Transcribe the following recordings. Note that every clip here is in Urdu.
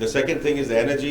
The second thing is the energy,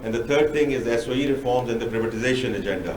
and the third thing is the SOE reforms and the privatization agenda,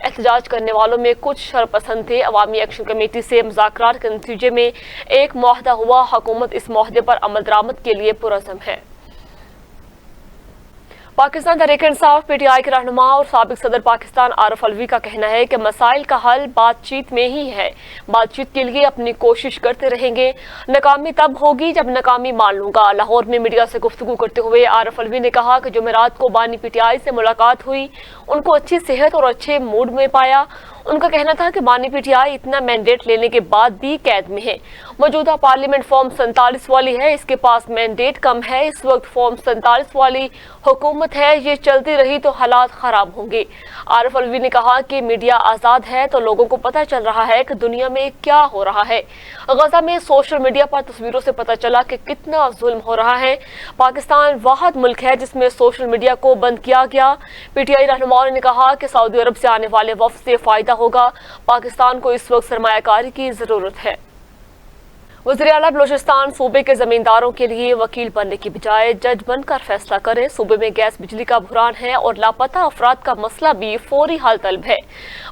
احتجاج کرنے والوں میں کچھ شرپسند تھے۔ عوامی ایکشن کمیٹی سے مذاکرات کے نتیجے میں ایک معاہدہ ہوا۔ حکومت اس معاہدے پر عمل درآمد کے لیے پرعزم ہے۔ Pakistan Tehreek Insaf P T I کے رہنما اور سابق صدر پاکستان عارف الوی کا کہنا ہے کہ مسائل کا حل بات چیت میں ہی ہے۔ بات چیت کے لیے اپنی کوشش کرتے رہیں گے، ناکامی تب ہوگی جب ناکامی مان لوں گا۔ لاہور میں میڈیا سے گفتگو کرتے ہوئے عارف الوی نے کہا کہ جمعرات کو بانی پی ٹی آئی سے ملاقات ہوئی، ان کو اچھی صحت اور اچھے موڈ میں پایا۔ ان کا کہنا تھا کہ بانی پی ٹی آئی اتنا مینڈیٹ لینے کے بعد بھی قید میں ہے۔ موجودہ پارلیمنٹ فارم 47 والی ہے، اس کے پاس مینڈیٹ کم ہے۔ اس وقت فارم 47 والی حکومت ہے، یہ چلتی رہی تو حالات خراب ہوں گے۔ عارف الوی نے کہا کہ میڈیا آزاد ہے تو لوگوں کو پتہ چل رہا ہے کہ دنیا میں کیا ہو رہا ہے۔ غزہ میں سوشل میڈیا پر تصویروں سے پتہ چلا کہ کتنا ظلم ہو رہا ہے۔ پاکستان واحد ملک ہے جس میں سوشل میڈیا کو بند کیا گیا۔ پی ٹی آئی رہنماؤں نے کہا کہ سعودی عرب سے آنے والے وفد سے فائدہ ہوگا۔ پاکستان کو اس وقت سرمایہ کاری کی ضرورت ہے۔ وزیر اعلیٰ بلوچستان صوبے کے زمینداروں کے لیے وکیل بننے کی بجائے جج بن کر فیصلہ کریں۔ صوبے میں گیس بجلی کا بحران ہے اور لاپتہ افراد کا مسئلہ بھی فوری حل طلب ہے۔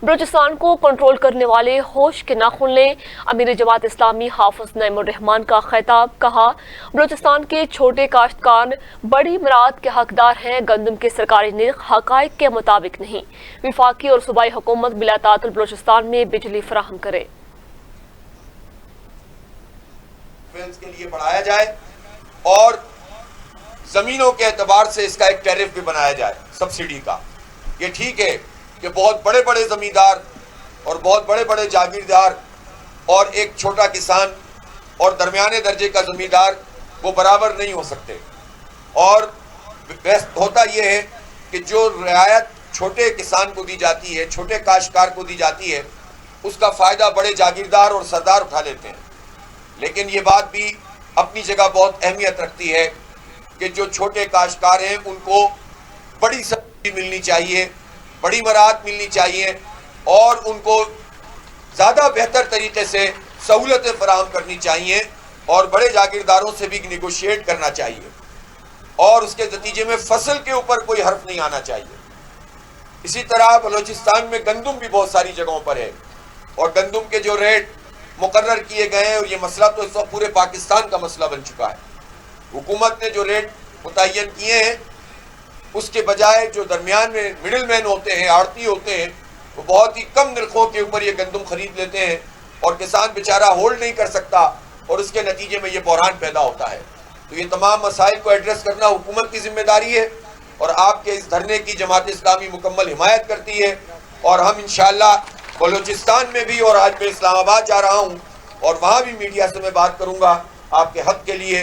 بلوچستان کو کنٹرول کرنے والے ہوش کے ناخن لیں۔ امیر جماعت اسلامی حافظ نعیم الرحمان کا خطاب، کہا بلوچستان کے چھوٹے کاشتکار بڑی امراض کے حقدار ہیں۔ گندم کے سرکاری نرخ حقائق کے مطابق نہیں۔ وفاقی اور صوبائی حکومت بلا تعطل بلوچستان میں بجلی فراہم کرے۔ کے لیے بڑھایا جائے اور زمینوں کے اعتبار سے اس کا ایک ٹیرف بھی بنایا جائے سبسڈی کا۔ یہ ٹھیک ہے کہ بہت بڑے بڑے زمیندار اور بہت بڑے بڑے جاگیردار اور ایک چھوٹا کسان اور درمیانے درجے کا زمیندار وہ برابر نہیں ہو سکتے، اور ہوتا یہ ہے کہ جو رعایت چھوٹے کسان کو دی جاتی ہے، چھوٹے کاشتکار کو دی جاتی ہے، اس کا فائدہ بڑے جاگیردار اور سردار اٹھا لیتے ہیں۔ لیکن یہ بات بھی اپنی جگہ بہت اہمیت رکھتی ہے کہ جو چھوٹے کاشتکار ہیں ان کو بڑی سبسڈی ملنی چاہیے، بڑی مراحت ملنی چاہیے، اور ان کو زیادہ بہتر طریقے سے سہولتیں فراہم کرنی چاہیے، اور بڑے جاگیرداروں سے بھی نیگوشیٹ کرنا چاہیے، اور اس کے نتیجے میں فصل کے اوپر کوئی حرف نہیں آنا چاہیے۔ اسی طرح بلوچستان میں گندم بھی بہت ساری جگہوں پر ہے، اور گندم کے جو ریٹ مقرر کیے گئے ہیں، اور یہ مسئلہ تو اس وقت پورے پاکستان کا مسئلہ بن چکا ہے۔ حکومت نے جو ریٹ متعین کیے ہیں اس کے بجائے جو درمیان میں مڈل مین ہوتے ہیں، آڑتی ہوتے ہیں، وہ بہت ہی کم نرخوں کے اوپر یہ گندم خرید لیتے ہیں، اور کسان بیچارہ ہولڈ نہیں کر سکتا، اور اس کے نتیجے میں یہ بحران پیدا ہوتا ہے۔ تو یہ تمام مسائل کو ایڈریس کرنا حکومت کی ذمہ داری ہے، اور آپ کے اس دھرنے کی جماعت اسلامی مکمل حمایت کرتی ہے، اور ہم انشاءاللہ بلوچستان میں بھی، اور آج میں اسلام آباد جا رہا ہوں اور وہاں بھی میڈیا سے میں بات کروں گا آپ کے حق کے لیے،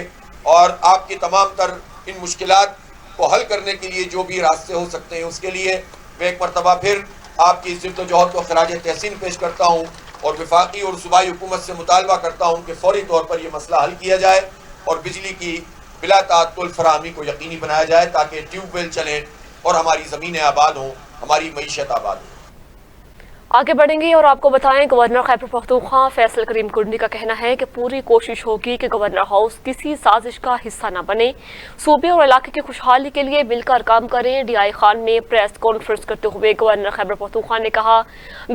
اور آپ کی تمام تر ان مشکلات کو حل کرنے کے لیے جو بھی راستے ہو سکتے ہیں اس کے لیے میں ایک مرتبہ پھر آپ کی جد و جہد کو خراج تحسین پیش کرتا ہوں، اور وفاقی اور صوبائی حکومت سے مطالبہ کرتا ہوں کہ فوری طور پر یہ مسئلہ حل کیا جائے اور بجلی کی بلا تعطل فراہمی کو یقینی بنایا جائے، تاکہ ٹیوب ویل چلیں اور ہماری زمینیں آباد ہوں، ہماری معیشت آباد ہو۔ آگے بڑھیں گے اور آپ کو بتائیں، گورنر خیبر پختونخوا فیصل کریم کنڈی کا کہنا ہے کہ پوری کوشش ہوگی کہ گورنر ہاؤس کسی سازش کا حصہ نہ بنے، صوبے اور علاقے کی خوشحالی کے لیے مل کر کام کریں۔ ڈی آئی خان میں پریس کانفرنس کرتے ہوئے گورنر خیبر پختونخوا نے کہا،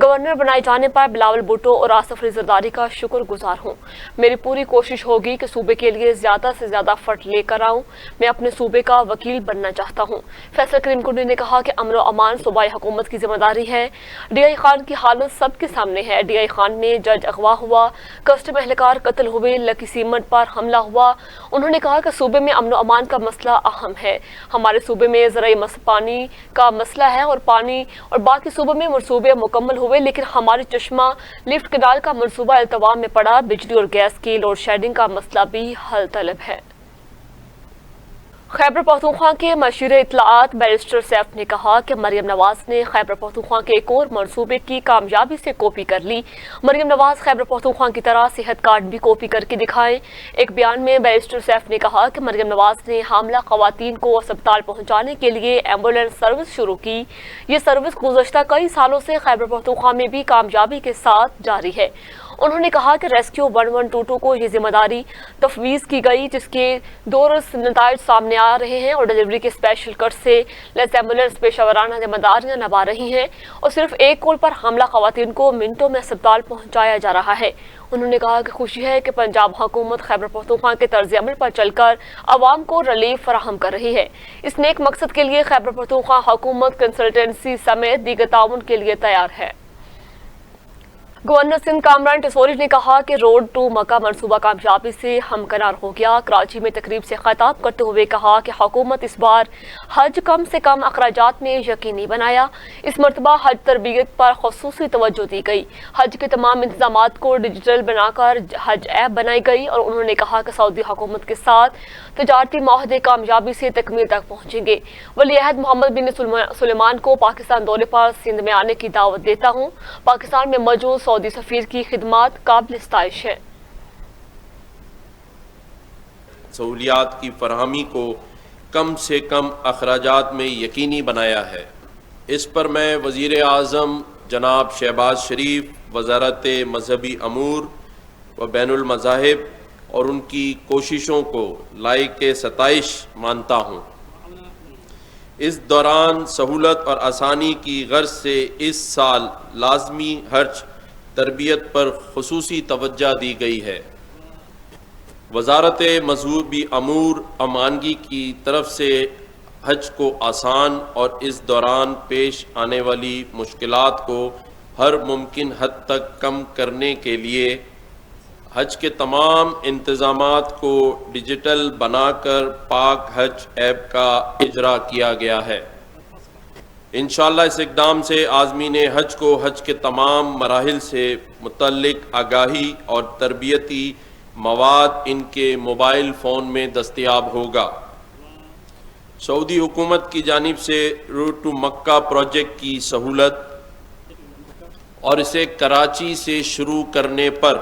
گورنر بنائے جانے پر بلاول بھٹو اور آصف رضا زرداری کا شکر گزار ہوں۔ میری پوری کوشش ہوگی کہ صوبے کے لیے زیادہ سے زیادہ فنڈ لے کر آؤں، میں اپنے صوبے کا وکیل بننا چاہتا ہوں۔ فیصل کریم کنڈی نے کہا کہ امن و امان صوبائی حکومت کی ذمہ داری ہے۔ ڈی آئی خان کی حالت سب کے سامنے ہے۔ ڈی آئی خان میں جج اغوا ہوا، کسٹم اہلکار قتل ہوئے، لکی سیمنٹ پر حملہ ہوا۔ انہوں نے کہا کہ صوبے میں امن و امان کا مسئلہ اہم ہے۔ ہمارے صوبے میں زرعی پانی کا مسئلہ ہے اور پانی اور باقی صوبوں میں منصوبے مکمل ہوئے، لیکن ہماری چشمہ لفٹ کینال کا منصوبہ التوا میں پڑا۔ بجلی اور گیس کی لوڈ شیڈنگ کا مسئلہ بھی حل طلب ہے۔ خیبر پختونخوا کے مشیر اطلاعات بیرسٹر سیف نے کہا کہ مریم نواز نے خیبر پختونخوا کے ایک اور منصوبے کی کامیابی سے کاپی کر لی۔ مریم نواز خیبر پختونخوا کی طرح صحت کارڈ بھی کاپی کر کے دکھائیں۔ ایک بیان میں بیرسٹر سیف نے کہا کہ مریم نواز نے حاملہ خواتین کو اسپتال پہنچانے کے لیے ایمبولینس سروس شروع کی۔ یہ سروس گزشتہ کئی سالوں سے خیبر پختونخوا میں بھی کامیابی کے ساتھ جاری ہے۔ انہوں نے کہا کہ ریسکیو 1122 کو یہ ذمہ داری تفویض کی گئی، جس کے درست نتائج سامنے آ رہے ہیں اور ڈلیوری کے اسپیشل کٹ سے لیس ایمبولینس پیشہ ورانہ ذمہ داریاں نبھا رہی ہیں اور صرف ایک کال پر حاملہ خواتین کو منٹوں میں اسپتال پہنچایا جا رہا ہے۔ انہوں نے کہا کہ خوشی ہے کہ پنجاب حکومت خیبر پختونخوا کے طرز عمل پر چل کر عوام کو ریلیف فراہم کر رہی ہے۔ اس نیک مقصد کے لیے خیبر پختونخوا حکومت کنسلٹنسی سمیت دیگر تعاون کے لیے تیار ہے۔ گورنر سندھ کامران ٹیسوری نے کہا کہ روڈ ٹو مکہ منصوبہ کامیابی سے ہمکنار ہو گیا۔ کراچی میں تقریب سے خطاب کرتے ہوئے کہا کہ حکومت اس بار حج کم سے کم اخراجات میں یقینی بنایا۔ اس مرتبہ حج تربیت پر خصوصی توجہ دی گئی۔ حج کے تمام انتظامات کو ڈیجیٹل بنا کر حج ایپ بنائی گئی اور انہوں نے کہا کہ سعودی حکومت کے ساتھ تجارتی معاہدے کامیابی سے تکمیل تک پہنچیں گے۔ ولی عہد محمد بن سلیمان کو پاکستان دورے پر سندھ میں آنے کی دعوت دیتا ہوں۔ پاکستان میں موجود سعودی سفیر کی خدمات قابل ستائش ہے۔ سہولیات کی فراہمی کو کم سے کم اخراجات میں یقینی بنایا ہے۔ اس پر میں وزیر اعظم جناب شہباز شریف، وزارت مذہبی امور و بین المذاہب اور ان کی کوششوں کو لائق ستائش مانتا ہوں۔ اس دوران سہولت اور آسانی کی غرض سے اس سال لازمی حج تربیت پر خصوصی توجہ دی گئی ہے۔ وزارت مذہبی امور امانگی کی طرف سے حج کو آسان اور اس دوران پیش آنے والی مشکلات کو ہر ممکن حد تک کم کرنے کے لیے حج کے تمام انتظامات کو ڈیجیٹل بنا کر پاک حج ایپ کا اجرا کیا گیا ہے۔ انشاءاللہ اس اقدام سے عازمین حج کو حج کے تمام مراحل سے متعلق آگاہی اور تربیتی مواد ان کے موبائل فون میں دستیاب ہوگا۔ سعودی حکومت کی جانب سے روڈ ٹو مکہ پروجیکٹ کی سہولت اور اسے کراچی سے شروع کرنے پر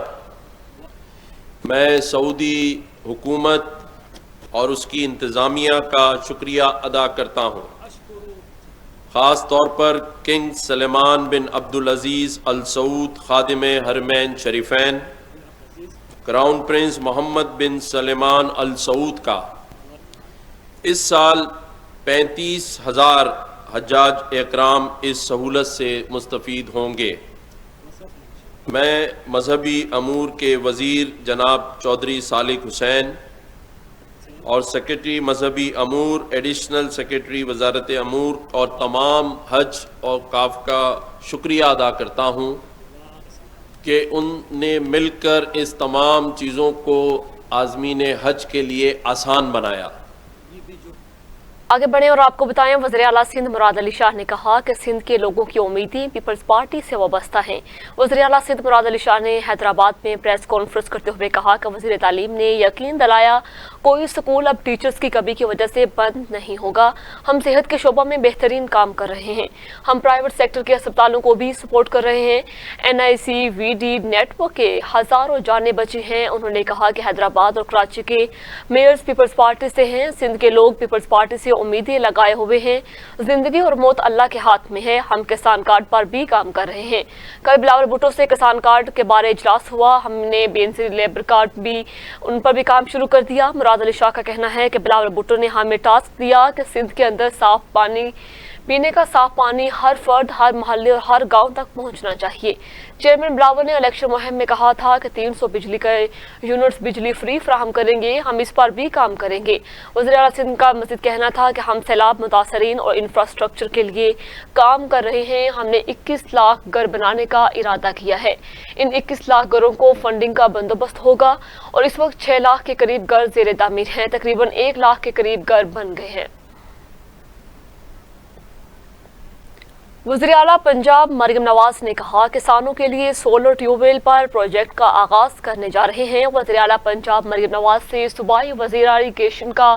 میں سعودی حکومت اور اس کی انتظامیہ کا شکریہ ادا کرتا ہوں، خاص طور پر کنگ سلمان بن عبدالعزیز ال سعود خادم حرمین شریفین، کراؤن پرنس محمد بن سلمان ال سعود کا۔ اس سال 35,000 حجاج اکرام اس سہولت سے مستفید ہوں گے۔ میں مذہبی امور کے وزیر جناب چودھری صالح حسین اور سیکرٹری مذہبی امور ایڈیشنل سیکرٹری وزارت امور اور تمام حج اور اوقاف کا شکریہ ادا کرتا ہوں کہ ان نے مل کر اس تمام چیزوں کو عازمین حج کے لیے آسان بنایا۔ آگے بڑھیں اور آپ کو بتائیں، وزیر اعلیٰ سندھ مراد علی شاہ نے کہا کہ سندھ کے لوگوں کی امیدیں پیپلز پارٹی سے وابستہ ہیں۔ وزیر اعلیٰ سندھ مراد علی شاہ نے حیدرآباد میں پریس کانفرنس کرتے ہوئے کہا کہ وزیر تعلیم نے یقین دلایا کوئی سکول اب ٹیچرز کی کمی کی وجہ سے بند نہیں ہوگا۔ ہم صحت کے شعبہ میں بہترین کام کر رہے ہیں۔ ہم پرائیویٹ سیکٹر کے اسپتالوں کو بھی سپورٹ کر رہے ہیں۔ NICVD نیٹ ورک کے ہزاروں جانیں بچی ہیں۔ انہوں نے کہا کہ حیدرآباد اور کراچی کے میئرز پیپلز پارٹی سے ہیں۔ سندھ کے لوگ پیپلز پارٹی سے امیدیں لگائے ہوئے ہیں۔ زندگی اور موت اللہ کے ہاتھ میں ہے۔ ہم کسان کارڈ پر بھی کام کر رہے ہیں۔ کل بلاول بھٹو سے کسان کارڈ کے بارے اجلاس ہوا۔ ہم نے بینظیر لیبر کارڈ بھی ان پر بھی کام شروع کر دیا۔ مراد علی شاہ کا کہنا ہے کہ بلاول بھٹو نے ہمیں ٹاسک دیا کہ سندھ کے اندر صاف پانی، پینے کا صاف پانی ہر فرد، ہر محلے اور ہر گاؤں تک پہنچنا چاہیے۔ چیئرمین بلاول نے الیکشن مہم میں کہا تھا کہ 300 بجلی کے یونٹس بجلی فری فراہم کریں گے۔ ہم اس پر بھی کام کریں گے۔ وزیر اعلیٰ سندھ کا مزید کہنا تھا کہ ہم سیلاب متاثرین اور انفراسٹرکچر کے لیے کام کر رہے ہیں۔ ہم نے 21 لاکھ گھر بنانے کا ارادہ کیا ہے۔ ان 21 لاکھ گھروں کو فنڈنگ کا بندوبست ہوگا اور اس وقت 6 لاکھ کے قریب گھر زیر تعمیر ہیں۔ تقریباً 1 لاکھ کے قریب گھر بن گئے ہیں۔ وزیر اعلیٰ پنجاب مریم نواز نے کہا کسانوں کے لیے سولر ٹیوب ویل پر پروجیکٹ کا آغاز کرنے جا رہے ہیں۔ وزیر اعلیٰ پنجاب مریم نواز سے صوبائی وزیر اریگیشن کا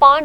5